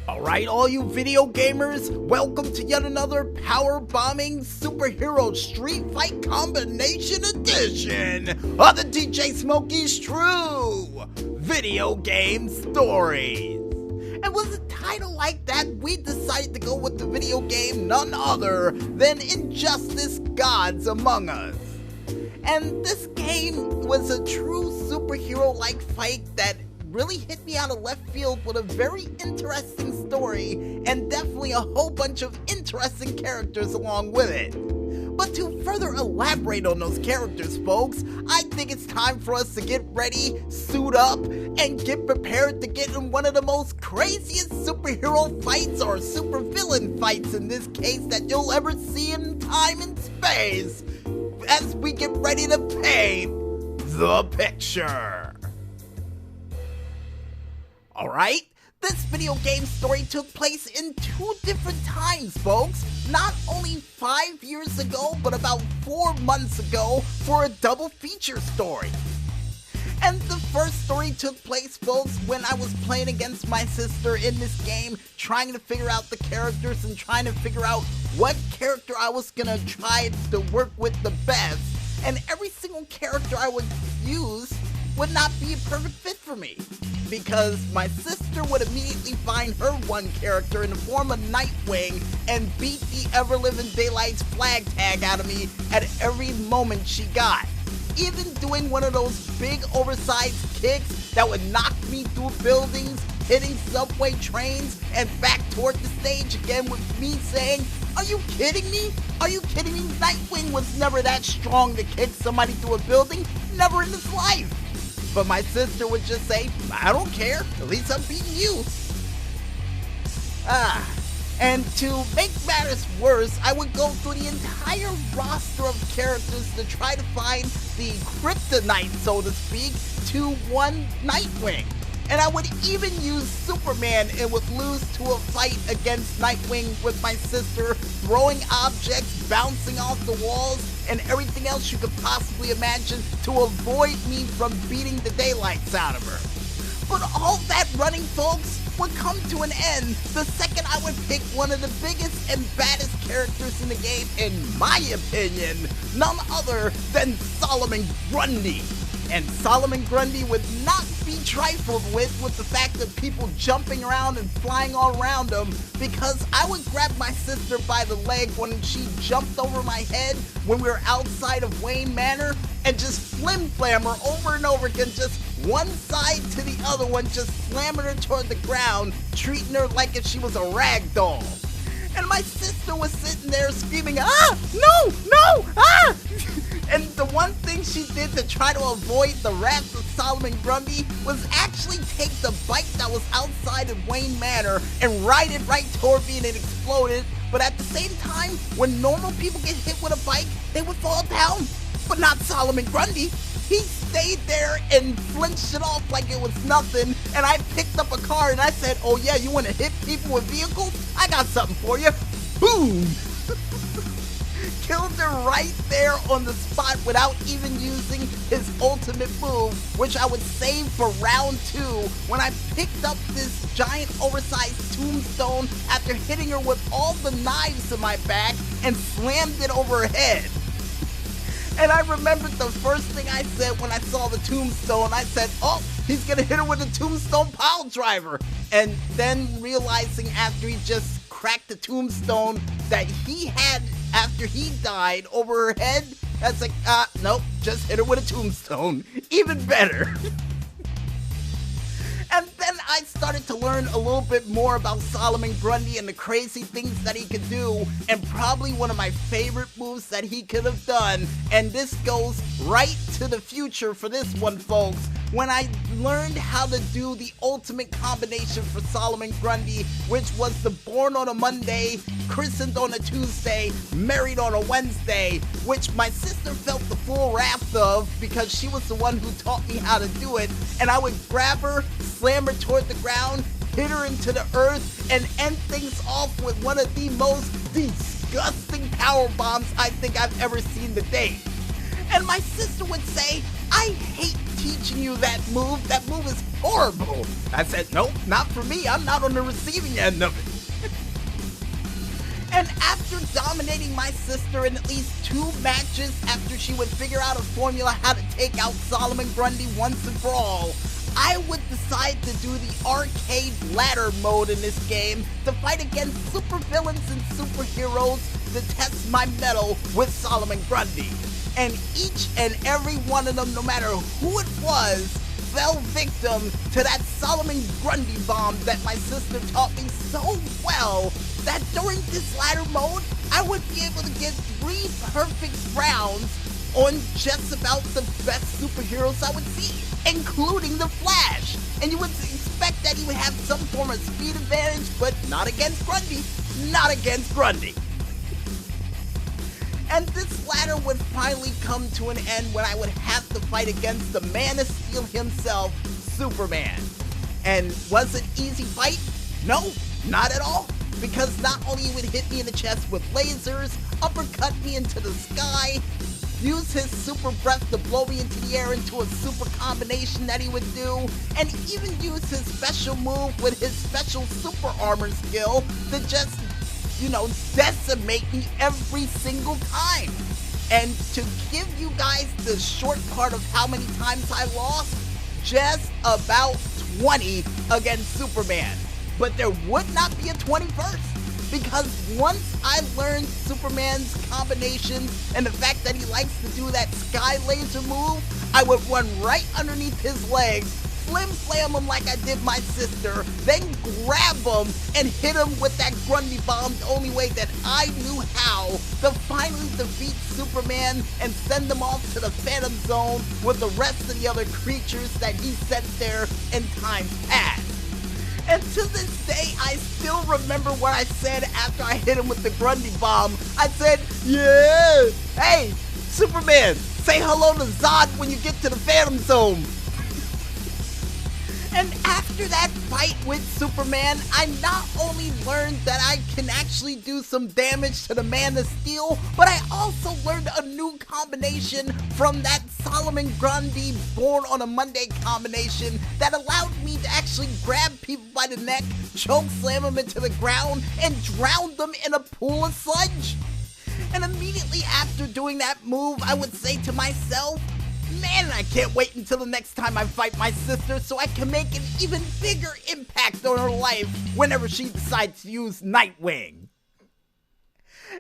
Alright, all you video gamers, welcome to yet another power-bombing superhero street fight combination edition of the DJ Smokey's True Video Game Stories. And with a title like that, we decided to go with the video game none other than Injustice Gods Among Us. And this game was a true superhero-like fight that really hit me out of left field with a very interesting story and definitely a whole bunch of interesting characters along with it. But to further elaborate on those characters, folks, I think it's time for us to get ready, suit up, and get prepared to get in one of the most craziest superhero fights, or supervillain fights in this case, that you'll ever see in time and space, as we get ready to paint the picture. Alright, this video game story took place in two different times, folks. Not only 5 years ago, but about 4 months ago for a double feature story. And the first story took place, folks, when I was playing against my sister in this game, trying to figure out the characters and trying to figure out what character I was gonna try to work with the best. And every single character I would use would not be a perfect fit for me, because my sister would immediately find her one character in the form of Nightwing and beat the ever-living daylight's flag tag out of me at every moment she got. Even doing one of those big oversized kicks that would knock me through buildings, hitting subway trains, and back toward the stage again with me saying, "Are you kidding me? Are you kidding me? Nightwing was never that strong to kick somebody through a building, never in his life." But my sister would just say, "I don't care, at least I'm beating you." And to make matters worse, I would go through the entire roster of characters to try to find the kryptonite, so to speak, to one Nightwing. And I would even use Superman and would lose to a fight against Nightwing with my sister, throwing objects, bouncing off the walls, and everything else you could possibly imagine to avoid me from beating the daylights out of her. But all that running, folks, would come to an end the second I would pick one of the biggest and baddest characters in the game, in my opinion, none other than Solomon Grundy. And Solomon Grundy would not be trifled with the fact of people jumping around and flying all around him, because I would grab my sister by the leg when she jumped over my head when we were outside of Wayne Manor and just flim-flam her over and over again, just one side to the other one, just slamming her toward the ground, treating her like if she was a rag doll. And my sister was sitting there screaming, "Ah! No! No! Ah!" And the one thing she did to try to avoid the wrath of Solomon Grundy was actually take the bike that was outside of Wayne Manor and ride it right toward me, and it exploded. But at the same time, when normal people get hit with a bike, they would fall down. But not Solomon Grundy. He stayed there and flinched it off like it was nothing, and I picked up a car and I said, "Oh yeah, you want to hit people with vehicles? I got something for you." Boom! Killed her right there on the spot without even using his ultimate move, which I would save for round 2 when I picked up this giant oversized tombstone after hitting her with all the knives in my back and slammed it over her head. And I remembered the first thing I said when I saw the tombstone. I said, "Oh, he's gonna hit her with a tombstone pile driver." And then realizing after he just cracked the tombstone that he had after he died over her head, that's like, nope, just hit her with a tombstone. Even better. And then I started to learn a little bit more about Solomon Grundy and the crazy things that he could do, and probably one of my favorite moves that he could have done, and this goes right to the future for this one, folks, when I learned how to do the ultimate combination for Solomon Grundy, which was the born on a Monday, christened on a Tuesday, married on a Wednesday, which my sister felt the full wrath of because she was the one who taught me how to do it. And I would grab her, slam her toward the ground, hit her into the earth, and end things off with one of the most disgusting power bombs I think I've ever seen to date. And my sister would say, "I hate teaching you that move. That move is horrible. I said, nope, not for me. I'm not on the receiving end of it. And after dominating my sister in at least 2 matches after she would figure out a formula how to take out Solomon Grundy once and for all, I would decide to do the arcade ladder mode in this game to fight against supervillains and superheroes to test my mettle with Solomon Grundy. And each and every one of them, no matter who it was, fell victim to that Solomon Grundy bomb that my sister taught me so well that during this ladder mode, I would be able to get 3 perfect rounds on just about the best superheroes I would see, including the Flash. And you would expect that he would have some form of speed advantage, but not against Grundy. Not against Grundy. And this ladder would finally come to an end when I would have to fight against the Man of Steel himself, Superman. And was it an easy fight? No, not at all. Because not only would he hit me in the chest with lasers, uppercut me into the sky, use his super breath to blow me into the air into a super combination that he would do, and even use his special move with his special super armor skill to just, decimate me every single time. And to give you guys the short part of how many times I lost, just about 20 against Superman. But there would not be a 21st, because once I learned Superman's combinations and the fact that he likes to do that sky laser move, I would run right underneath his legs, flim-flam him like I did my sister, then grab him and hit him with that Grundy bomb the only way that I knew how to finally defeat Superman and send him off to the Phantom Zone with the rest of the other creatures that he sent there in times past. And to this day, I still remember what I said after I hit him with the Grundy bomb. I said, yeah, hey, Superman, say hello to Zod when you get to the Phantom Zone. And after that fight with Superman, I not only learned that I can actually do some damage to the Man of Steel, but I also learned a new combination from that Solomon Grundy Born on a Monday combination that allowed me to actually grab people by the neck, choke slam them into the ground, and drown them in a pool of sludge. And immediately after doing that move, I would say to myself, man, I can't wait until the next time I fight my sister so I can make an even bigger impact on her life whenever she decides to use Nightwing.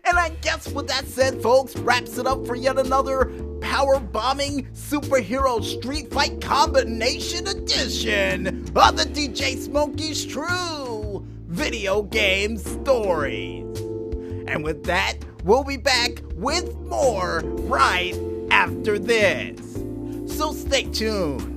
And I guess with that said, folks, wraps it up for yet another power-bombing superhero street fight combination edition of the DJ Smokey's True Video Game Stories. And with that, we'll be back with more right after this. So stay tuned.